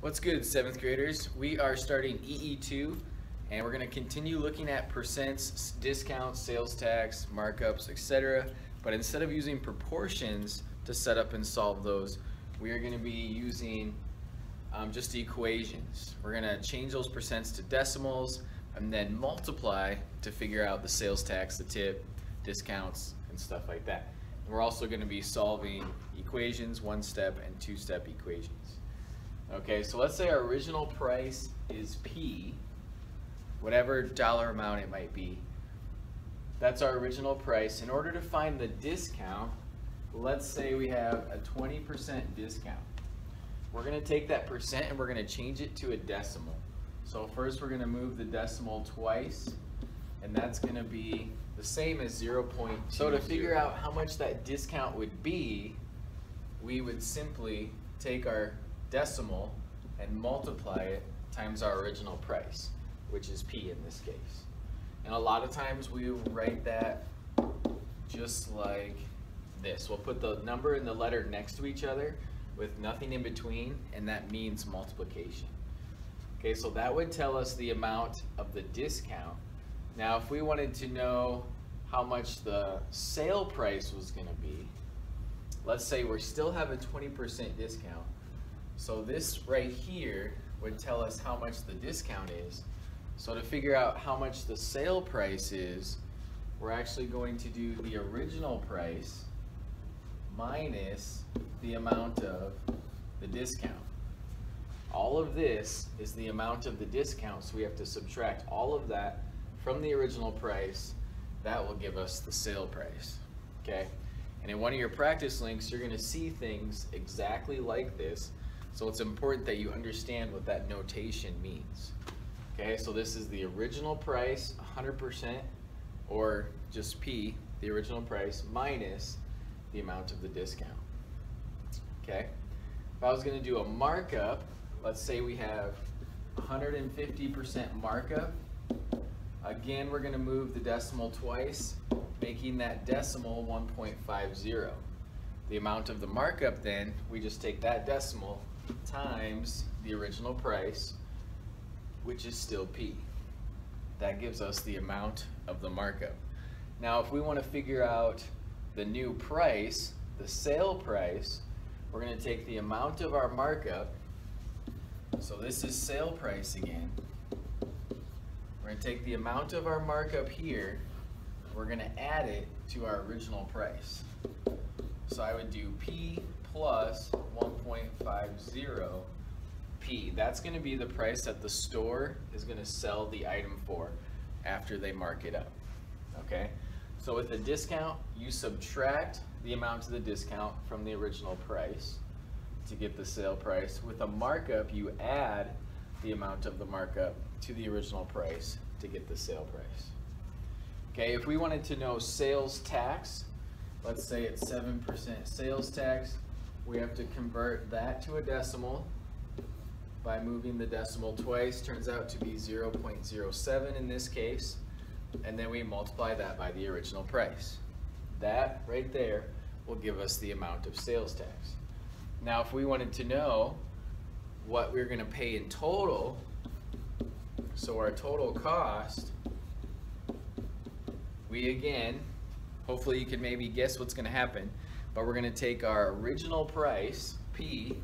What's good, 7th graders? We are starting EE2 and we're going to continue looking at percents, discounts, sales tax, markups, etc. But instead of using proportions to set up and solve those, we are going to be using just equations. We're going to change those percents to decimals and then multiply to figure out the sales tax, the tip, discounts, and stuff like that. And we're also going to be solving equations, one-step and two-step equations. Okay, so let's say our original price is P, whatever dollar amount it might be. That's our original price. In order to find the discount, let's say we have a 20% discount. We're going to take that percent and we're going to change it to a decimal. So first we're going to move the decimal twice, and that's going to be the same as 0.20. So to figure out how much that discount would be, we would simply take our decimal and multiply it times our original price, which is P in this case. And a lot of times we write that just like this. We'll put the number and the letter next to each other with nothing in between, and that means multiplication. Okay, so that would tell us the amount of the discount. Now if we wanted to know how much the sale price was going to be, let's say we still have a 20% discount. So this right here would tell us how much the discount is. So to figure out how much the sale price is, we're actually going to do the original price minus the amount of the discount. All of this is the amount of the discount, so we have to subtract all of that from the original price. That will give us the sale price, okay? And in one of your practice links, you're going to see things exactly like this. So it's important that you understand what that notation means. Okay, so this is the original price, 100%, or just P, the original price, minus the amount of the discount. Okay, if I was going to do a markup, let's say we have 150% markup. Again, we're going to move the decimal twice, making that decimal 1.50. The amount of the markup then, we just take that decimal times the original price, which is still P. That gives us the amount of the markup. Now if we want to figure out the new price, the sale price, we're going to take the amount of our markup. So this is sale price again. We're going to take the amount of our markup here, we're going to add it to our original price. So I would do P plus 1.50 P. That's going to be the price that the store is going to sell the item for after they mark it up. Okay? So with the discount, you subtract the amount of the discount from the original price to get the sale price. With a markup, you add the amount of the markup to the original price to get the sale price. Okay, if we wanted to know sales tax, let's say it's 7% sales tax, we have to convert that to a decimal by moving the decimal twice. Turns out to be 0.07 in this case, and then we multiply that by the original price. That right there will give us the amount of sales tax. Now if we wanted to know what we're going to pay in total, so our total cost, we again, hopefully you can maybe guess what's going to happen, but we're going to take our original price, P,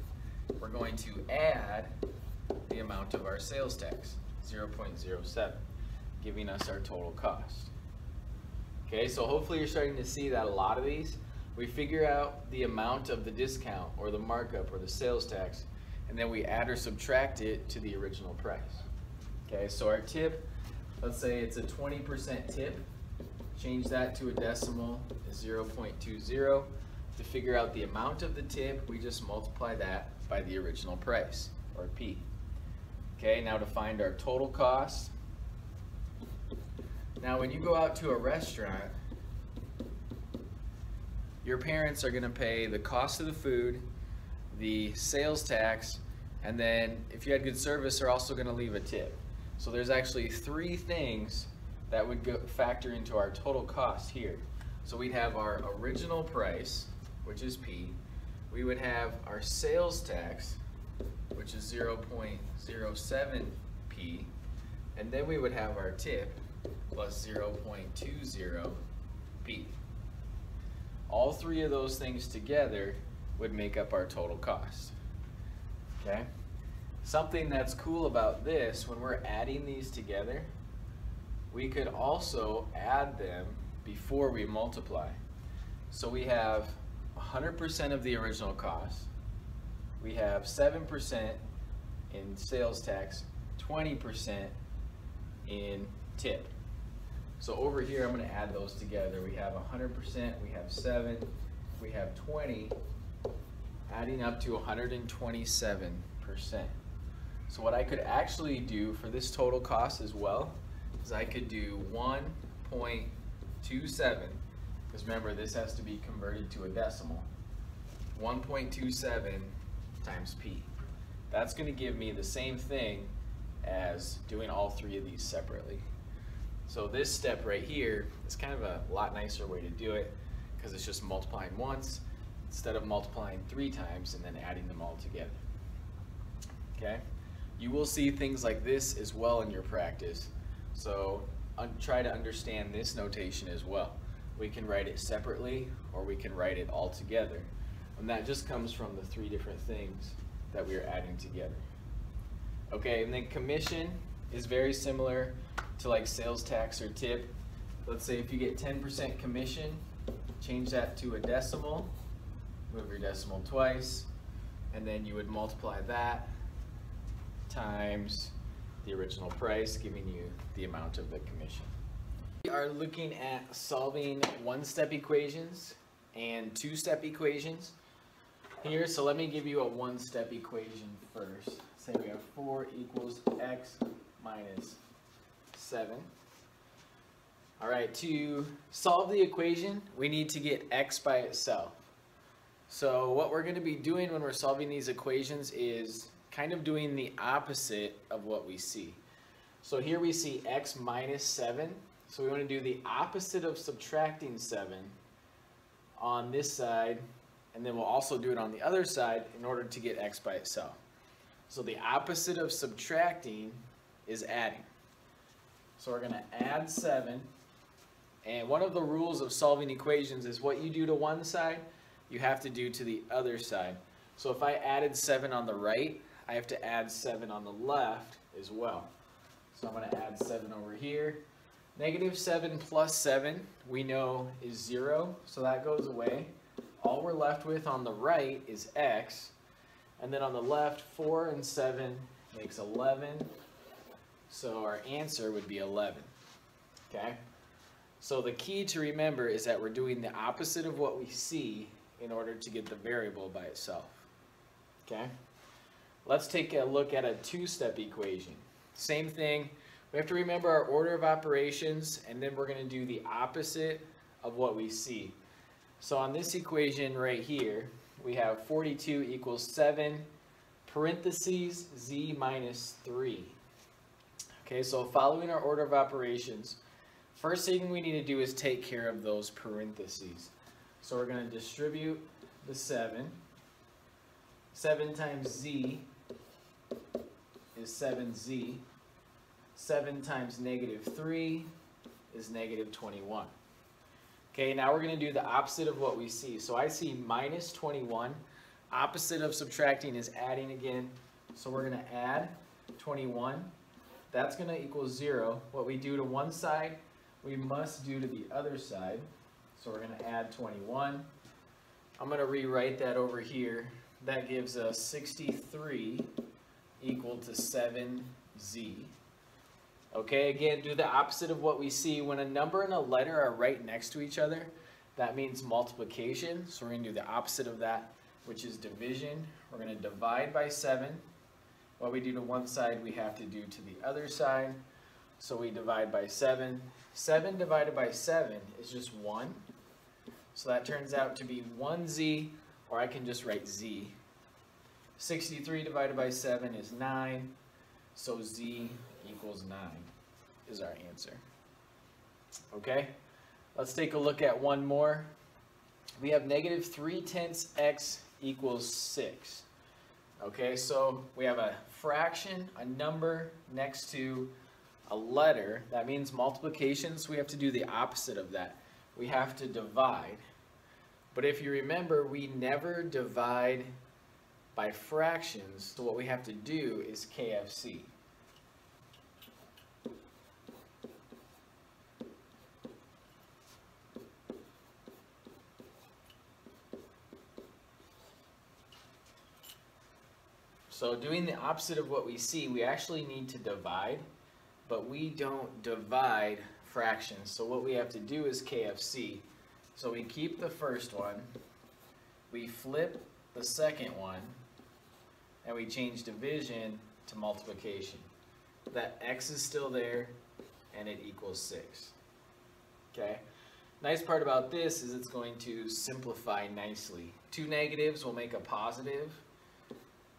we're going to add the amount of our sales tax, 0.07, giving us our total cost. Okay, so hopefully you're starting to see that a lot of these, we figure out the amount of the discount or the markup or the sales tax, and then we add or subtract it to the original price. Okay, so our tip, let's say it's a 20% tip, change that to a decimal, 0.20. To figure out the amount of the tip, we just multiply that by the original price, or P. Okay, now to find our total cost. Now when you go out to a restaurant, your parents are going to pay the cost of the food, the sales tax, and then if you had good service, they're also going to leave a tip. So there's actually three things that would factor into our total cost here. So we'd have our original price, which is P. We would have our sales tax, which is 0.07p, and then we would have our tip plus 0.20p. All three of those things together would make up our total cost. Okay? Something that's cool about this, when we're adding these together, we could also add them before we multiply. So we have 100% of the original cost, we have 7% in sales tax, 20% in tip. So over here I'm going to add those together. We have 100%, we have 7, we have 20, adding up to 127%. So what I could actually do for this total cost as well is I could do 1.27, because remember this has to be converted to a decimal. 1.27 times p. That's going to give me the same thing as doing all three of these separately. So this step right here is kind of a lot nicer way to do it, because it's just multiplying once instead of multiplying 3 times and then adding them all together. Okay? You will see things like this as well in your practice, so try to understand this notation as well. We can write it separately or we can write it all together, and that just comes from the 3 different things that we are adding together. Okay, and then commission is very similar to like sales tax or tip. Let's say if you get 10% commission, change that to a decimal, move your decimal twice, and then you would multiply that times the original price, giving you the amount of the commission. We are looking at solving one-step equations and two-step equations here. So let me give you a one-step equation first. Say we have 4 equals x minus 7. All right, to solve the equation, we need to get x by itself. So what we're going to be doing when we're solving these equations is kind of doing the opposite of what we see. So here we see x minus 7. So we want to do the opposite of subtracting 7 on this side, and then we'll also do it on the other side in order to get x by itself. So the opposite of subtracting is adding. So we're going to add 7, and one of the rules of solving equations is what you do to one side, you have to do to the other side. So if I added 7 on the right, I have to add 7 on the left as well. So I'm going to add 7 over here. Negative 7 plus 7 we know is 0, so that goes away. All we're left with on the right is x, and then on the left 4 and 7 makes 11, so our answer would be 11. Okay? So the key to remember is that we're doing the opposite of what we see in order to get the variable by itself. Okay? Let's take a look at a two-step equation. Same thing. We have to remember our order of operations, and then we're going to do the opposite of what we see. So on this equation right here, we have 42 equals 7, parentheses, z minus 3. Okay, so following our order of operations, first thing we need to do is take care of those parentheses. So we're going to distribute the 7. 7 times z is 7z. 7 times negative 3 is negative 21. Okay, now we're going to do the opposite of what we see. So I see minus 21. Opposite of subtracting is adding again. So we're going to add 21. That's going to equal 0. What we do to one side, we must do to the other side. So we're going to add 21. I'm going to rewrite that over here. That gives us 63 equal to 7z. Okay, again, do the opposite of what we see. When a number and a letter are right next to each other, that means multiplication. So we're going to do the opposite of that, which is division. We're going to divide by 7. What we do to one side, we have to do to the other side. So we divide by 7. 7 divided by 7 is just 1. So that turns out to be 1z, or I can just write z. 63 divided by 7 is 9. So z equals 9 is our answer. Okay, let's take a look at one more. We have negative 3/10 x equals 6. Okay, so we have a fraction, a number next to a letter. That means multiplication, so we have to do the opposite of that. We have to divide. But if you remember, we never divide by fractions, so what we have to do is KFC. So doing the opposite of what we see, we actually need to divide, but we don't divide fractions. So what we have to do is KFC. So we keep the first one, we flip the second one, and we change division to multiplication. That x is still there, and it equals 6. Okay? Nice part about this is it's going to simplify nicely. 2 negatives will make a positive.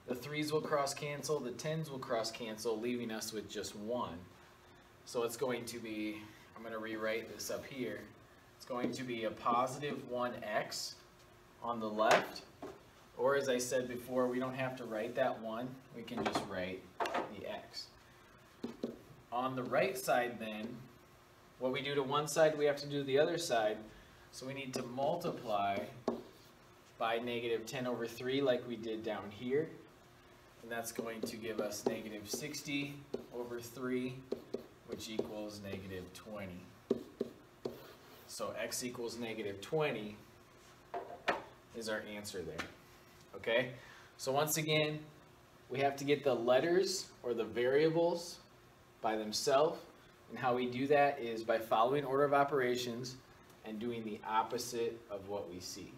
The 3's will cross cancel, the 10's will cross cancel, leaving us with just 1. So it's going to be, I'm going to rewrite this up here. It's going to be a positive 1x on the left, or as I said before, we don't have to write that 1, we can just write the x. On the right side then, what we do to one side, we have to do to the other side, so we need to multiply by negative 10 over 3 like we did down here. And that's going to give us negative 60 over 3, which equals negative 20. So x equals negative 20 is our answer there. Okay? So once again, we have to get the letters or the variables by themselves. And how we do that is by following order of operations and doing the opposite of what we see.